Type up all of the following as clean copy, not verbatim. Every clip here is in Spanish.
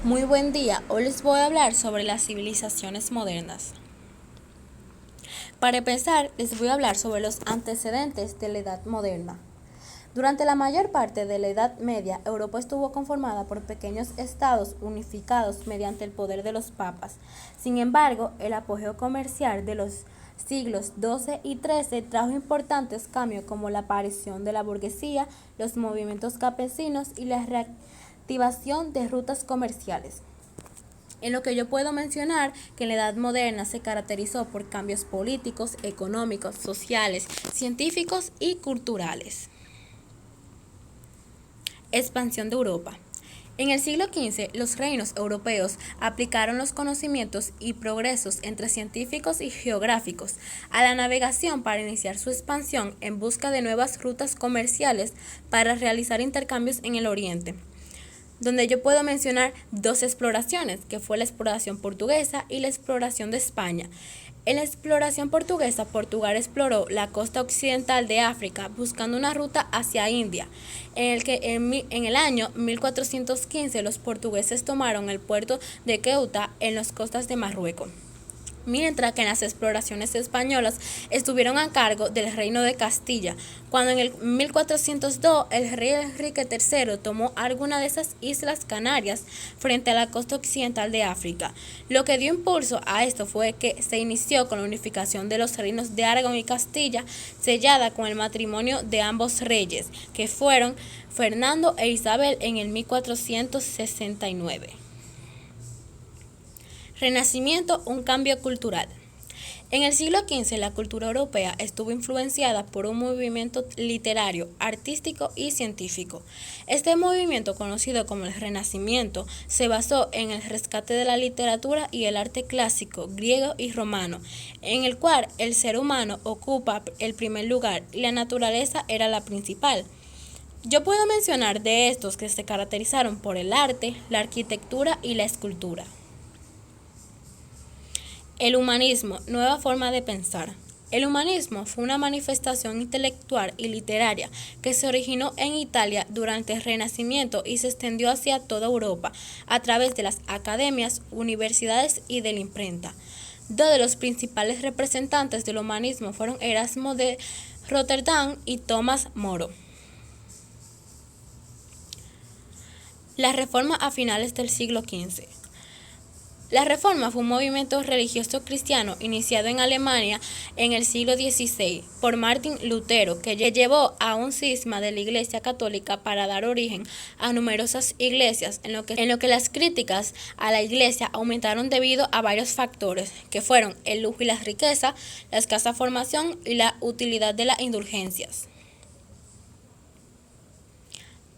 Muy buen día, hoy les voy a hablar sobre las civilizaciones modernas. Para empezar, les voy a hablar sobre los antecedentes de la Edad Moderna. Durante la mayor parte de la Edad Media, Europa estuvo conformada por pequeños estados unificados mediante el poder de los papas. Sin embargo, el apogeo comercial de los siglos XII y XIII trajo importantes cambios como la aparición de la burguesía, los movimientos campesinos y la reactivación de rutas comerciales. En lo que yo puedo mencionar que la Edad Moderna se caracterizó por cambios políticos, económicos, sociales, científicos y culturales. Expansión de Europa. En el siglo XV, los reinos europeos aplicaron los conocimientos y progresos entre científicos y geográficos a la navegación para iniciar su expansión en busca de nuevas rutas comerciales para realizar intercambios en el Oriente, donde yo puedo mencionar dos exploraciones, que fue la exploración portuguesa y la exploración de España. En la exploración portuguesa, Portugal exploró la costa occidental de África buscando una ruta hacia India, en el que en el año 1415 los portugueses tomaron el puerto de Ceuta en las costas de Marruecos, mientras que en las exploraciones españolas estuvieron a cargo del Reino de Castilla, cuando en el 1402 el rey Enrique III tomó alguna de esas islas Canarias frente a la costa occidental de África. Lo que dio impulso a esto fue que se inició con la unificación de los reinos de Aragón y Castilla, sellada con el matrimonio de ambos reyes, que fueron Fernando e Isabel en el 1469. Renacimiento, un cambio cultural. En el siglo XV la cultura europea estuvo influenciada por un movimiento literario, artístico y científico. Este movimiento, conocido como el Renacimiento, se basó en el rescate de la literatura y el arte clásico, griego y romano, en el cual el ser humano ocupa el primer lugar y la naturaleza era la principal. Yo puedo mencionar de estos que se caracterizaron por el arte, la arquitectura y la escultura. El humanismo, nueva forma de pensar. El humanismo fue una manifestación intelectual y literaria que se originó en Italia durante el Renacimiento y se extendió hacia toda Europa a través de las academias, universidades y de la imprenta. Dos de los principales representantes del humanismo fueron Erasmo de Rotterdam y Tomás Moro. La Reforma a finales del siglo XV. La Reforma fue un movimiento religioso cristiano iniciado en Alemania en el siglo XVI por Martín Lutero, que llevó a un cisma de la Iglesia Católica para dar origen a numerosas iglesias, en lo que las críticas a la Iglesia aumentaron debido a varios factores, que fueron el lujo y la riqueza, la escasa formación y la utilidad de las indulgencias.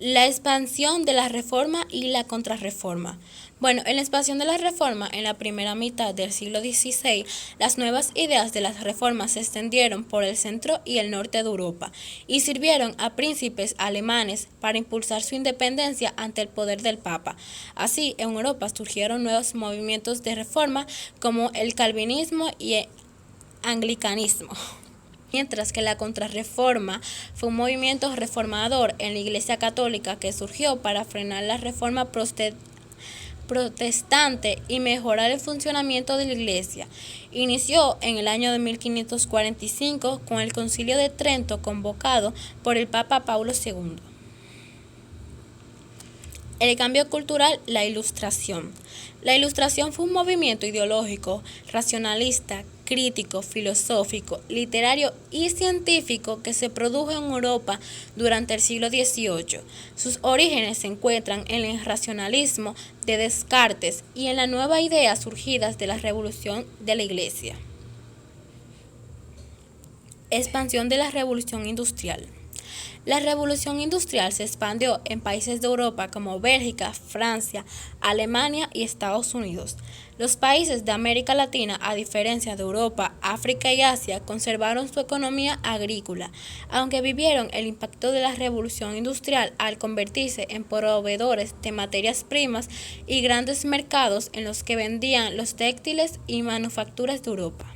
La expansión de la Reforma y la Contrarreforma. Bueno, en la expansión de la Reforma en la primera mitad del siglo XVI, las nuevas ideas de las reformas se extendieron por el centro y el norte de Europa y sirvieron a príncipes alemanes para impulsar su independencia ante el poder del Papa. Así, en Europa surgieron nuevos movimientos de reforma como el calvinismo y el anglicanismo, mientras que la Contrarreforma fue un movimiento reformador en la Iglesia Católica que surgió para frenar la reforma protestante y mejorar el funcionamiento de la Iglesia. Inició en el año de 1545 con el Concilio de Trento convocado por el Papa Paulo II. El cambio cultural, la Ilustración. La Ilustración fue un movimiento ideológico, racionalista, crítico, filosófico, literario y científico que se produjo en Europa durante el siglo XVIII. Sus orígenes se encuentran en el racionalismo de Descartes y en las nuevas ideas surgidas de la revolución de la Iglesia. Expansión de la Revolución Industrial. La revolución industrial se expandió en países de Europa como Bélgica, Francia, Alemania y Estados Unidos. Los países de América Latina, a diferencia de Europa, África y Asia, conservaron su economía agrícola, aunque vivieron el impacto de la revolución industrial al convertirse en proveedores de materias primas y grandes mercados en los que vendían los textiles y manufacturas de Europa.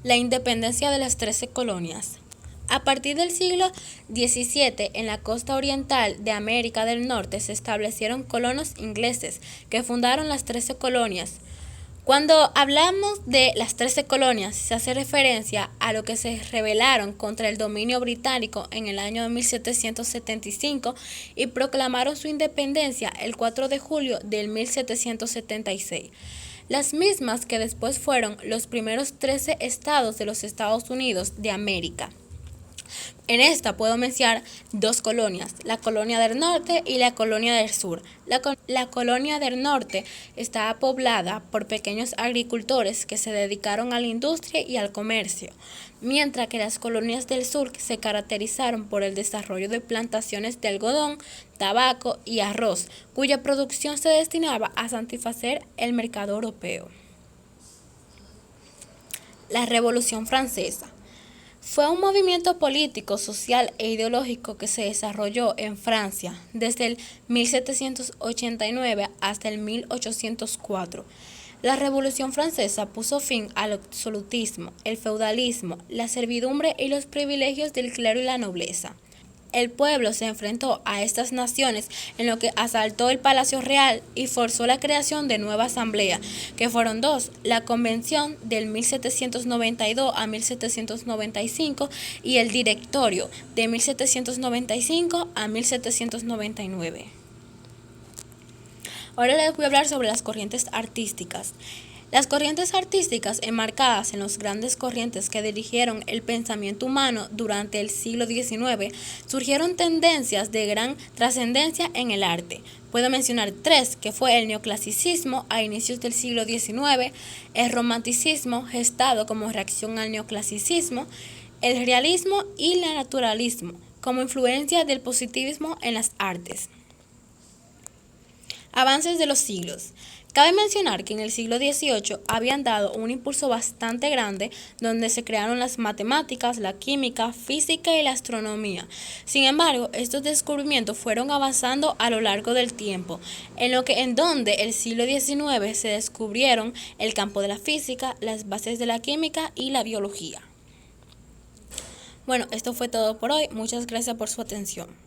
La independencia de las 13 colonias. A partir del siglo XVII, en la costa oriental de América del Norte se establecieron colonos ingleses que fundaron las 13 colonias. Cuando hablamos de las 13 colonias, se hace referencia a lo que se rebelaron contra el dominio británico en el año 1775 y proclamaron su independencia el 4 de julio del 1776. Las mismas que después fueron los primeros 13 estados de los Estados Unidos de América. En esta puedo mencionar dos colonias, la colonia del norte y la colonia del sur. La colonia del norte estaba poblada por pequeños agricultores que se dedicaron a la industria y al comercio, mientras que las colonias del sur se caracterizaron por el desarrollo de plantaciones de algodón, tabaco y arroz, cuya producción se destinaba a satisfacer el mercado europeo. La Revolución Francesa fue un movimiento político, social e ideológico que se desarrolló en Francia desde el 1789 hasta el 1804. La Revolución Francesa puso fin al absolutismo, el feudalismo, la servidumbre y los privilegios del clero y la nobleza. El pueblo se enfrentó a estas naciones en lo que asaltó el Palacio Real y forzó la creación de nueva asamblea, que fueron dos, la Convención del 1792 a 1795 y el Directorio de 1795 a 1799. Ahora les voy a hablar sobre las corrientes artísticas. Las corrientes artísticas, enmarcadas en las grandes corrientes que dirigieron el pensamiento humano durante el siglo XIX, surgieron tendencias de gran trascendencia en el arte. Puedo mencionar tres, que fue el neoclasicismo a inicios del siglo XIX, el romanticismo gestado como reacción al neoclasicismo, el realismo y el naturalismo como influencia del positivismo en las artes. Avances de los siglos. Cabe mencionar que en el siglo XVIII habían dado un impulso bastante grande donde se crearon las matemáticas, la química, física y la astronomía. Sin embargo, estos descubrimientos fueron avanzando a lo largo del tiempo, en donde el siglo XIX se descubrieron el campo de la física, las bases de la química y la biología. Bueno, esto fue todo por hoy. Muchas gracias por su atención.